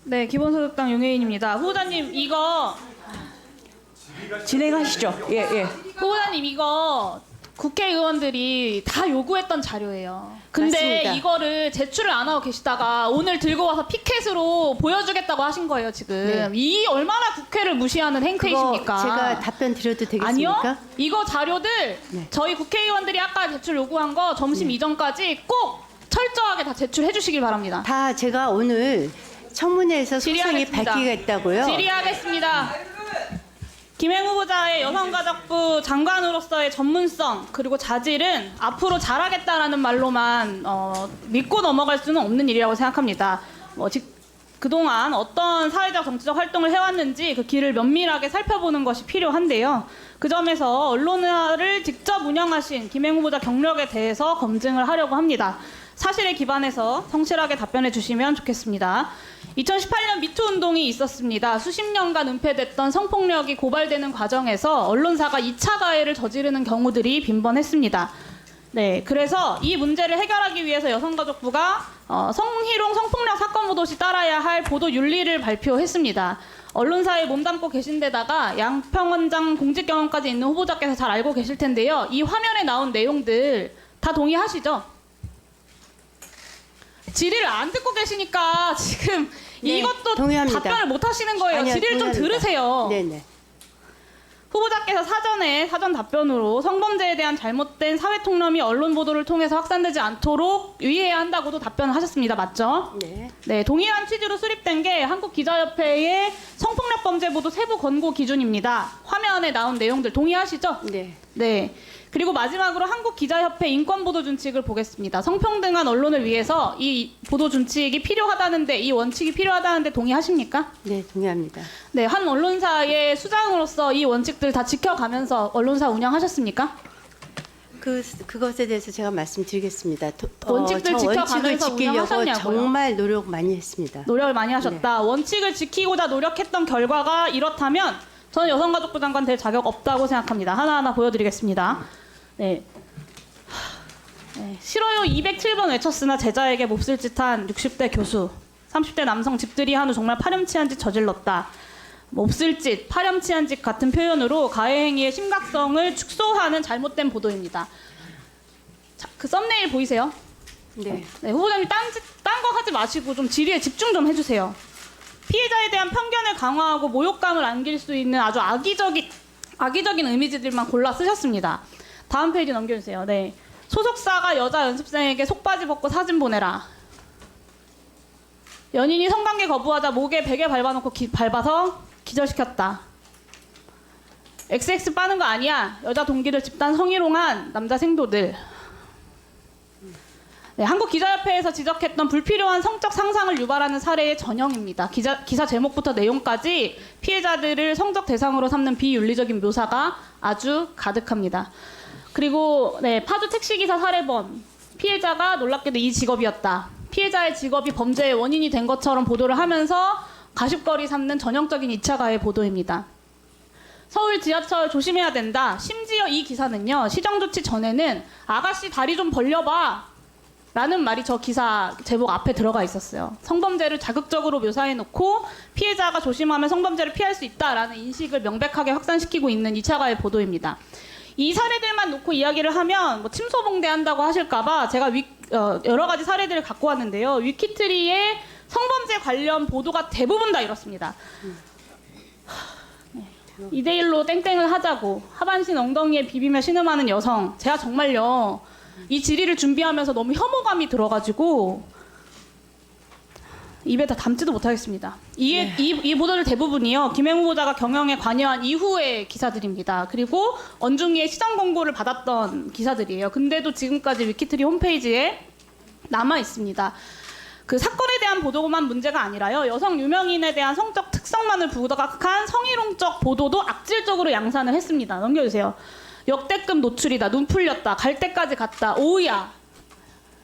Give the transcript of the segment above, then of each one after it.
네, 기본소득당 용혜인입니다. 후보자님 이거 진행하시죠. 예, 예. 후보자님 이거 국회의원들이 다 요구했던 자료예요. 근데 맞습니다. 이거를 제출을 안 하고 계시다가 오늘 들고 와서 피켓으로 보여주겠다고 하신 거예요, 지금. 네. 이 얼마나 국회를 무시하는 그거 행태이십니까? 제가 답변 드려도 되겠습니까? 아니요. 이거 자료들 네. 저희 국회의원들이 아까 제출 요구한 거 점심 이전까지 꼭 철저하게 다 제출해 주시길 바랍니다. 다 제가 오늘 청문회에서 소상히 질의하겠습니다. 밝히겠다고요. 질의하겠습니다. 김행 후보자의 여성가족부 장관으로서의 전문성 그리고 자질은 앞으로 잘하겠다라는 말로만 믿고 넘어갈 수는 없는 일이라고 생각합니다. 그동안 어떤 사회적 정치적 활동을 해왔는지 그 길을 면밀하게 살펴보는 것이 필요한데요. 그 점에서 언론을 직접 운영하신 김행 후보자 경력에 대해서 검증을 하려고 합니다. 사실에 기반해서 성실하게 답변해 주시면 좋겠습니다. 2018년 미투 운동이 있었습니다. 수십 년간 은폐됐던 성폭력이 고발되는 과정에서 언론사가 2차 가해를 저지르는 경우들이 빈번했습니다. 네, 그래서 이 문제를 해결하기 위해서 여성가족부가 성희롱 성폭력 사건 보도 시 따라야 할 보도 윤리를 발표했습니다. 언론사에 몸담고 계신 데다가 양평원장 공직 경험까지 있는 후보자께서 잘 알고 계실 텐데요. 이 화면에 나온 내용들 다 동의하시죠? 질의를 안 듣고 계시니까 지금 네, 이것도 동의합니다. 답변을 못 하시는 거예요. 아니요, 질의를 좀 동의합니다. 들으세요. 네네. 후보자께서 사전 답변으로 성범죄에 대한 잘못된 사회 통념이 언론 보도를 통해서 확산되지 않도록 유의해야 한다고도 답변을 하셨습니다. 맞죠? 네. 네, 동일한 취지로 수립된 게 한국기자협회의 성폭력 범죄 보도 세부 권고 기준입니다. 화면에 나온 내용들 동의하시죠? 네. 네. 그리고 마지막으로 한국기자협회 인권보도준칙을 보겠습니다. 성평등한 언론을 위해서 이 보도준칙이 필요하다는데, 이 원칙이 필요하다는데 동의하십니까? 네, 동의합니다. 네, 한 언론사의 수장으로서 이 원칙들 다 지켜가면서 언론사 운영하셨습니까? 그것에 대해서 제가 말씀드리겠습니다. 원칙들 저 지켜가면서 원칙을 지키려고 운영하셨냐고요? 정말 노력 많이 했습니다. 노력을 많이 하셨다. 원칙을 지키고자 노력했던 결과가 이렇다면 저는 여성가족부 장관 될 자격 없다고 생각합니다. 하나하나 보여드리겠습니다. 네. 싫어요 207번 외쳤으나 제자에게 몹쓸 짓한 60대 교수. 30대 남성 집들이 한후 정말 파렴치한 짓 저질렀다. 몹쓸 짓, 파렴치한 짓 같은 표현으로 가해 행위의 심각성을 축소하는 잘못된 보도입니다. 자, 그 썸네일 보이세요? 네. 네, 후보자님 딴 거 하지 마시고 좀 질의에 집중 좀 해주세요. 피해자에 대한 편견을 강화하고 모욕감을 안길 수 있는 아주 악의적인 이미지들만 골라 쓰셨습니다. 다음 페이지 넘겨주세요. 네, 소속사가 여자 연습생에게 속바지 벗고 사진 보내라. 연인이 성관계 거부하자 목에 베개 밟아놓고 밟아서 기절시켰다. XX 빠는 거 아니야. 여자 동기를 집단 성희롱한 남자 생도들. 네, 한국기자협회에서 지적했던 불필요한 성적 상상을 유발하는 사례의 전형입니다. 기사 제목부터 내용까지 피해자들을 성적 대상으로 삼는 비윤리적인 묘사가 아주 가득합니다. 그리고 네, 파주 택시기사 사례범. 피해자가 놀랍게도 이 직업이었다. 피해자의 직업이 범죄의 원인이 된 것처럼 보도를 하면서 가십거리 삼는 전형적인 2차 가해 보도입니다. 서울 지하철 조심해야 된다. 심지어 이 기사는요, 시정 조치 전에는 아가씨 다리 좀 벌려봐 라는 말이 저 기사 제목 앞에 들어가 있었어요. 성범죄를 자극적으로 묘사해놓고 피해자가 조심하면 성범죄를 피할 수 있다라는 인식을 명백하게 확산시키고 있는 2차 가해 보도입니다. 이 사례들만 놓고 이야기를 하면 뭐 침소봉대한다고 하실까봐 제가 여러 가지 사례들을 갖고 왔는데요. 위키트리의 성범죄 관련 보도가 대부분 다 이렇습니다. 2대1로 땡땡을 하자고 하반신 엉덩이에 비비며 신음하는 여성. 제가 정말요 이 질의를 준비하면서 너무 혐오감이 들어가지고 입에 다 담지도 못하겠습니다. 이 보도들 대부분이요, 김행 후보자가 경영에 관여한 이후의 기사들입니다. 그리고 언중이의 시장 공고를 받았던 기사들이에요. 근데도 지금까지 위키트리 홈페이지에 남아 있습니다. 그 사건에 대한 보도만 문제가 아니라요, 여성 유명인에 대한 성적 특성만을 부각한 성희롱적 보도도 악질적으로 양산을 했습니다. 넘겨주세요. 역대급 노출이다. 눈 풀렸다. 갈 때까지 갔다. 오우야.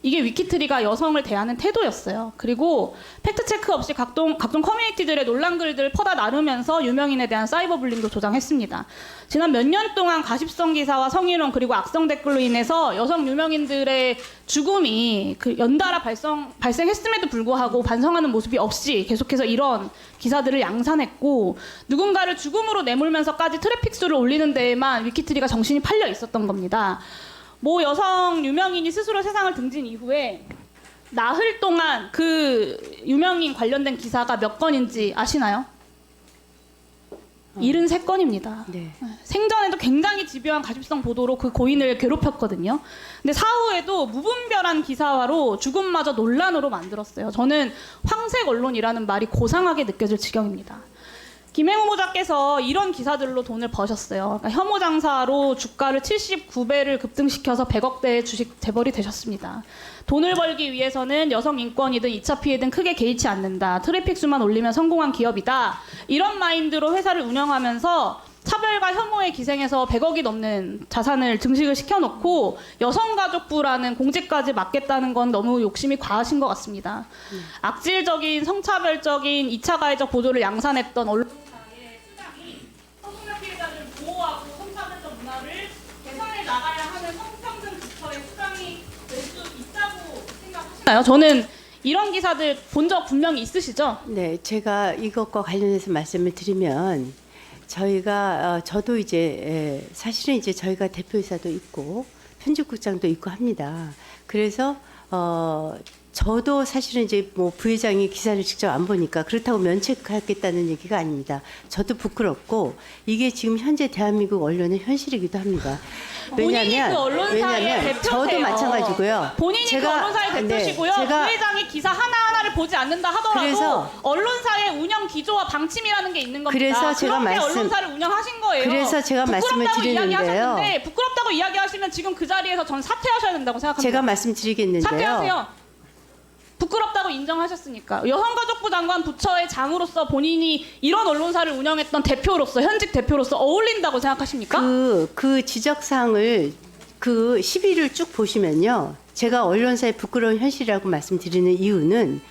이게 위키트리가 여성을 대하는 태도였어요. 그리고 팩트체크 없이 각종 커뮤니티들의 논란 글들을 퍼다 나르면서 유명인에 대한 사이버 불링도 조장했습니다. 지난 몇 년 동안 가십성 기사와 성희롱 그리고 악성 댓글로 인해서 여성 유명인들의 죽음이 연달아 발생했음에도 불구하고 반성하는 모습이 없이 계속해서 이런 기사들을 양산했고, 누군가를 죽음으로 내몰면서까지 트래픽 수를 올리는 데에만 위키트리가 정신이 팔려 있었던 겁니다. 모 여성 유명인이 스스로 세상을 등진 이후에 나흘 동안 그 유명인 관련된 기사가 몇 건인지 아시나요? 73건입니다. 네. 생전에도 굉장히 집요한 가십성 보도로 그 고인을 괴롭혔거든요. 근데 사후에도 무분별한 기사화로 죽음마저 논란으로 만들었어요. 저는 황색 언론이라는 말이 고상하게 느껴질 지경입니다. 김행 후보자께서 이런 기사들로 돈을 버셨어요. 그러니까 혐오 장사로 주가를 79배를 급등시켜서 100억대의 주식 재벌이 되셨습니다. 돈을 벌기 위해서는 여성 인권이든 2차 피해든 크게 개의치 않는다. 트래픽 수만 올리면 성공한 기업이다. 이런 마인드로 회사를 운영하면서 차별과 혐오에 기생해서 100억이 넘는 자산을 증식을 시켜놓고 여성가족부라는 공직까지 맡겠다는 건 너무 욕심이 과하신 것 같습니다. 악질적인 성차별적인 2차 가해적 보도를 양산했던 언론사의 수장이 성폭력 피해자들을 보호하고 성차별적 문화를 개선해 나가야 하는 성평등 부처의 수장이 될 수 있다고 생각하시나요? 저는 이런 기사들 본 적 분명히 있으시죠? 네, 제가 이것과 관련해서 말씀을 드리면 저희가 저도 이제 사실은 이제 저희가 대표이사도 있고 편집국장도 있고 합니다. 그래서 저도 사실은 이제 뭐 부회장이 기사를 직접 안 보니까 그렇다고 면책하겠다는 얘기가 아닙니다. 저도 부끄럽고 이게 지금 현재 대한민국 언론의 현실이기도 합니다. 본인이 그 언론사의 대표세요. 저도 마찬가지고요. 본인이 그 언론사의 대표시고요. 네, 제가 부회장이 기사 하나하나를 보지 않는다 하더라도 그래서 언론사의 운영 기조와 방침이라는 게 있는 겁니다. 그래서 제가 그런 게 언론사를 운영하신 거예요. 그래서 제가 말씀을 드리는데요. 이야기하셨는데 부끄럽다고 이야기하시면 지금 그 자리에서 전 사퇴하셔야 된다고 생각합니다. 제가 말씀드리겠는데요. 사퇴하세요. 부끄럽다고 인정하셨으니까. 여성가족부 장관 부처의 장으로서 본인이 이런 언론사를 운영했던 대표로서, 현직 대표로서 어울린다고 생각하십니까? 그 지적사항을 그 시비를 쭉 보시면요. 제가 언론사의 부끄러운 현실이라고 말씀드리는 이유는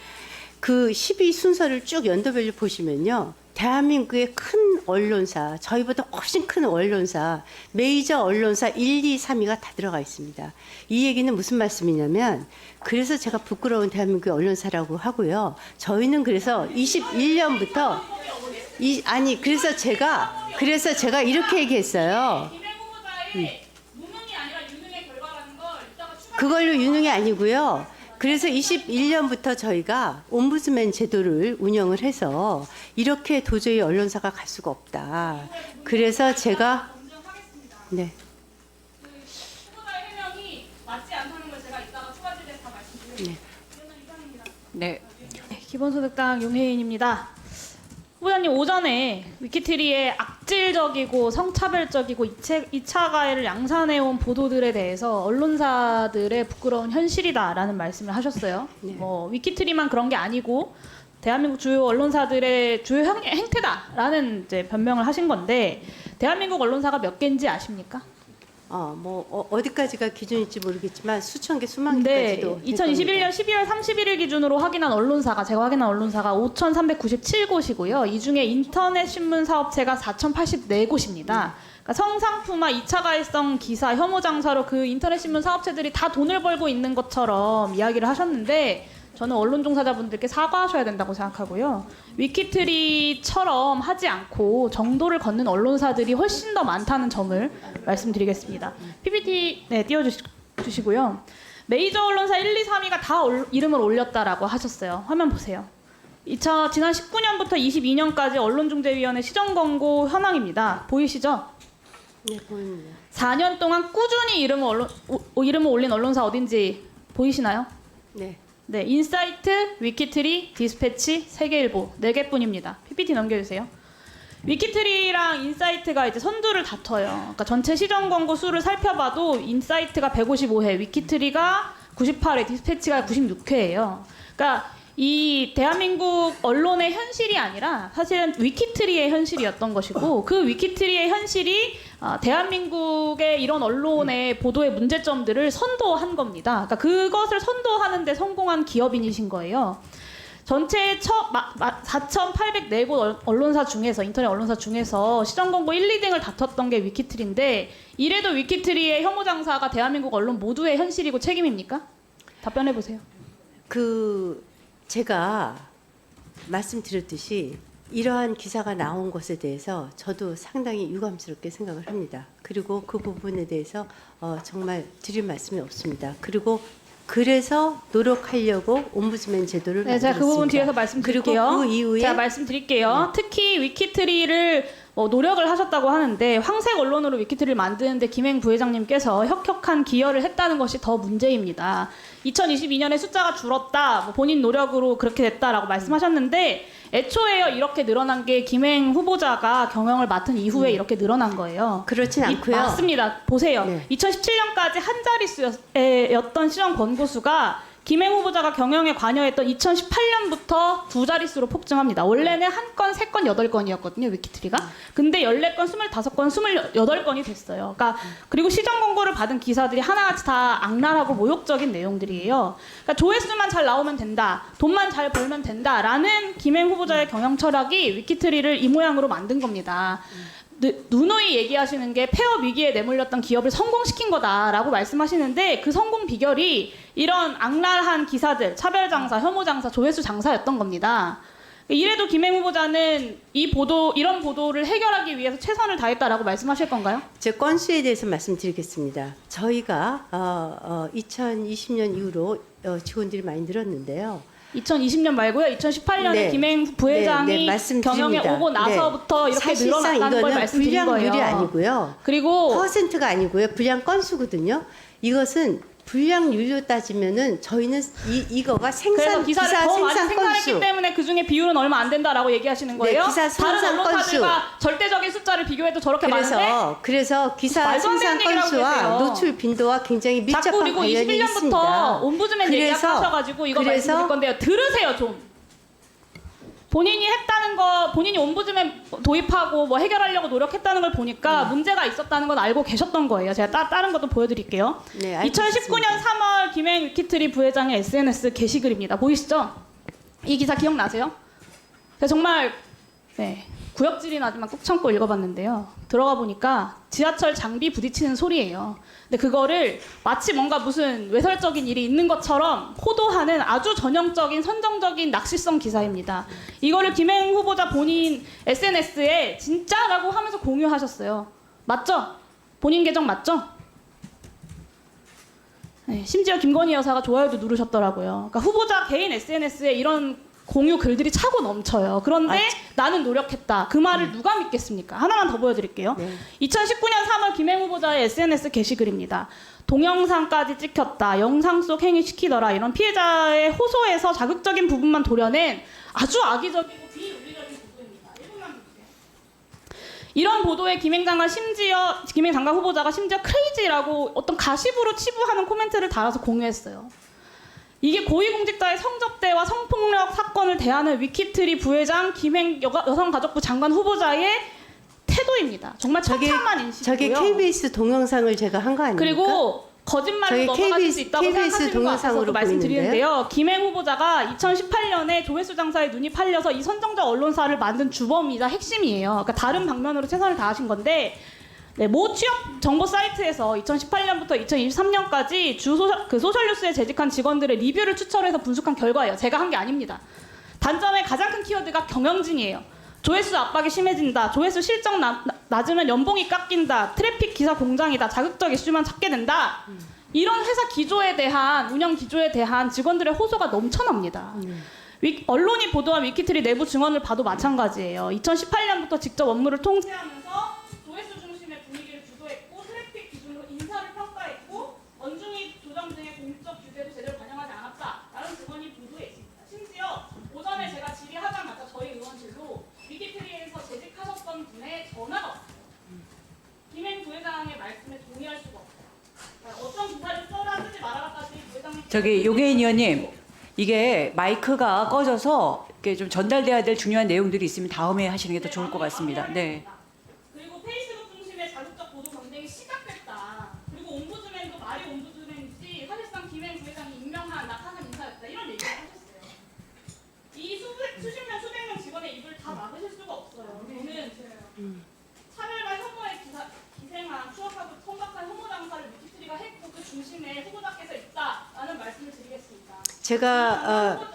그 시비 순서를 쭉 연도별로 보시면요. 대한민국의 큰 언론사, 저희보다 훨씬 큰 언론사, 메이저 언론사 1, 2, 3위가 다 들어가 있습니다. 이 얘기는 무슨 말씀이냐면 그래서 제가 부끄러운 대한민국의 언론사라고 하고요. 저희는 그래서 21년부터 그래서 제가 이렇게 얘기했어요. 김행 후보자의 무능이 아니라 유능의 결과라는 걸 이따가 추가. 그걸로 유능이 아니고요. 그래서 21년부터 저희가 옴부드맨 제도를 운영을 해서 이렇게 도저히 언론사가 갈 수가 없다. 그래서 제가 네. 후보자의 해명이 맞지 않다는 걸 제가 이따가 추가 질의에서 다 말씀드리겠습니다. 네. 기본소득당 윤혜인입니다. 후보자님, 오전에 위키트리의 악질적이고 성차별적이고 2차 가해를 양산해온 보도들에 대해서 언론사들의 부끄러운 현실이다라는 말씀을 하셨어요. 네. 뭐 위키트리만 그런 게 아니고 대한민국 주요 언론사들의 주요 행태다라는 이제 변명을 하신 건데, 대한민국 언론사가 몇 개인지 아십니까? 어디까지가 기준일지 모르겠지만 수천 개, 수만 네, 개까지도. 2021년 12월 31일 기준으로 제가 확인한 언론사가 5,397곳이고요. 이 중에 인터넷 신문 사업체가 4,084곳입니다. 그러니까 성상품화 2차 가해성 기사, 혐오 장사로 그 인터넷 신문 사업체들이 다 돈을 벌고 있는 것처럼 이야기를 하셨는데, 저는 언론 종사자분들께 사과하셔야 된다고 생각하고요. 위키트리처럼 하지 않고 정도를 걷는 언론사들이 훨씬 더 많다는 점을 말씀드리겠습니다. PPT 띄워주시고요. 메이저 언론사 1, 2, 3위가 다 이름을 올렸다라고 하셨어요. 화면 보세요. 지난 19년부터 22년까지 언론중재위원회 시정권고 현황입니다. 보이시죠? 네, 보입니다. 4년 동안 꾸준히 이름을 올린 언론사 어딘지 보이시나요? 네. 네, 인사이트, 위키트리, 디스패치, 세계일보 4개뿐입니다. PPT 넘겨주세요. 위키트리랑 인사이트가 이제 선두를 다퉈요. 그러니까 전체 시정 광고 수를 살펴봐도 인사이트가 155회, 위키트리가 98회, 디스패치가 96회예요. 그러니까 이 대한민국 언론의 현실이 아니라 사실은 위키트리의 현실이었던 것이고 그 위키트리의 현실이 대한민국의 이런 언론의 보도의 문제점들을 선도한 겁니다. 그러니까 그것을 선도하는 데 성공한 기업인이신 거예요. 전체 4,804곳 언론사 중에서 인터넷 언론사 중에서 시정 권고 1, 2등을 다퉜던 게 위키트리인데 이래도 위키트리의 혐오 장사가 대한민국 언론 모두의 현실이고 책임입니까? 답변해 보세요. 제가 말씀드렸듯이 이러한 기사가 나온 것에 대해서 저도 상당히 유감스럽게 생각을 합니다. 그리고 그 부분에 대해서 정말 드릴 말씀이 없습니다. 그래서 노력하려고 옴부즈맨 제도를 네, 제가 그 부분 뒤에서 말씀드릴게요. 그리고 그 이후에 제가 말씀드릴게요. 특히 위키트리를 노력을 하셨다고 하는데 황색 언론으로 위키트리를 만드는데 김행 부회장님께서 혁혁한 기여를 했다는 것이 더 문제입니다. 2022년에 숫자가 줄었다, 본인 노력으로 그렇게 됐다라고 말씀하셨는데 애초에요 이렇게 늘어난 게 김행 후보자가 경영을 맡은 이후에 이렇게 늘어난 거예요. 그렇진 않고요. 맞습니다. 보세요. 네. 2017년까지 한 자릿수였던 시정 권고수가 김행 후보자가 경영에 관여했던 2018년부터 두 자릿수로 폭증합니다. 원래는 한 건, 3건, 8건이었거든요, 위키트리가. 근데 14건, 25건, 28건이 됐어요. 그러니까 그리고 시정 권고를 받은 기사들이 하나같이 다 악랄하고 모욕적인 내용들이에요. 그러니까 조회수만 잘 나오면 된다, 돈만 잘 벌면 된다라는 김행 후보자의 경영 철학이 위키트리를 이 모양으로 만든 겁니다. 누누이 얘기하시는 게 폐업 위기에 내몰렸던 기업을 성공시킨 거다라고 말씀하시는데 그 성공 비결이 이런 악랄한 기사들, 차별 장사, 혐오 장사, 조회수 장사였던 겁니다. 이래도 김행 후보자는 이런 보도를 해결하기 위해서 최선을 다했다라고 말씀하실 건가요? 제 건수에 대해서 말씀드리겠습니다. 저희가 2020년 이후로 직원들이 많이 늘었는데요. 2020년 말고요. 2018년에 네. 김행 부회장이 말씀드립니다. 경영에 오고 나서부터 이렇게 늘어났다는 걸 말씀드린 거예요. 불량률이 아니고요. 그리고 퍼센트가 아니고요. 불량 건수거든요. 이것은 불량률로 따지면은 저희는 이거가 그래서 기사를 더 많이 생산 생산했기 건수. 때문에 그 중에 비율은 얼마 안 된다라고 얘기하시는 거예요? 네, 기사 다른 생산 언론사들과 절대적인 숫자를 비교해도 저렇게 많은데 그래서 기사 말도 안 생산 되는 얘기라고 건수와 계세요. 노출 빈도와 굉장히 밀접한 자꾸 그리고 관련이 21년부터 있습니다. 옴부즈맨 얘기하셔가지고 이거 말씀드릴 건데요. 들으세요 좀. 본인이 했다는 거, 본인이 옴부즈맨 도입하고 뭐 해결하려고 노력했다는 걸 보니까 문제가 있었다는 건 알고 계셨던 거예요. 제가 다른 것도 보여드릴게요. 네, 2019년 3월 김행 위키트리 부회장의 SNS 게시글입니다. 보이시죠? 이 기사 기억나세요? 제가 정말 구역질이 나지만 꾹 참고 읽어봤는데요. 들어가 보니까 지하철 장비 부딪히는 소리예요. 근데 그거를 마치 뭔가 무슨 외설적인 일이 있는 것처럼 호도하는 아주 전형적인 선정적인 낚시성 기사입니다. 이거를 김행 후보자 본인 SNS에 진짜라고 하면서 공유하셨어요. 맞죠? 본인 계정 맞죠? 네, 심지어 김건희 여사가 좋아요도 누르셨더라고요. 그러니까 후보자 개인 SNS에 이런 공유 글들이 차고 넘쳐요. 그런데 나는 노력했다. 그 말을 누가 믿겠습니까? 하나만 더 보여드릴게요. 2019년 3월 김행 후보자의 SNS 게시글입니다. 동영상까지 찍혔다. 영상 속 행위 시키더라. 이런 피해자의 호소에서 자극적인 부분만 도려낸 아주 악의적이고 비윤리적인 보도입니다. 1분만 보세요. 이런 보도에 김행 장관 후보자가 심지어 크레이지라고 어떤 가십으로 치부하는 코멘트를 달아서 공유했어요. 이게 고위공직자의 성접대와 성폭력 사건을 대하는 위키트리 부회장 김행 여성가족부 장관 후보자의 태도입니다. 정말 처참한 인식이고요. 저게 KBS 동영상을 제가 한 거 아닙니까? 그리고 거짓말로 넘어갈 수 있다고 생각하시는 것 같아서 말씀드리는데요. 김행 후보자가 2018년에 조회수 장사에 눈이 팔려서 이 선정적 언론사를 만든 주범이자 핵심이에요. 그러니까 다른 방면으로 최선을 다하신 건데 모 취업 정보 사이트에서 2018년부터 2023년까지 소셜뉴스에 재직한 직원들의 리뷰를 추천해서 분석한 결과예요. 제가 한 게 아닙니다. 단점의 가장 큰 키워드가 경영진이에요. 조회수 압박이 심해진다. 조회수 실적 낮으면 연봉이 깎인다. 트래픽 기사 공장이다. 자극적 이슈만 찾게 된다. 이런 회사 기조에 대한 운영 기조에 대한 직원들의 호소가 넘쳐납니다. 언론이 보도한 위키트리 내부 증언을 봐도 마찬가지예요. 2018년부터 직접 업무를 통제하면서 조회수 중심의 분위기를 주도했고 트래픽 기준으로 인사를 평가했고 원중위 조정 등의 공적 규제도 제대로 반영하지 않았다라는 증언이 보도에 있습니다. 심지어 오전에 제가 질의하자마자 저희 의원실로 위키트리에서 재직하셨던 분의 전화가 왔어요. 김행 부회장의 말씀에 동의할 수가 없어요. 그러니까 어떤 기사를 써라 쓰지 말아라까지 부회장님 저기 요계인 의원님, 이게 마이크가 꺼져서 이렇게 좀 전달돼야 될 중요한 내용들이 있으면 다음에 하시는 게 더 좋을 것 같습니다. 네. 그리고 페이스북 중심의 자극적 보도 경쟁이 시작됐다. 그리고 옴부즈맨도 말이 옴부즈맨이지 사실상 김행 부회장이 임명한 낙하산 인사였다. 이런 얘기를 하셨어요. 이 수십 명, 수백 명 직원의 입을 다 막으실 수가 없어요. 저는 차별과 혐오에 기생한 추악하고 천박한 혐오 장사를 위키트리가 했고 그 중심에 후보자께서 있다라는 말씀을 드리겠습니다. 제가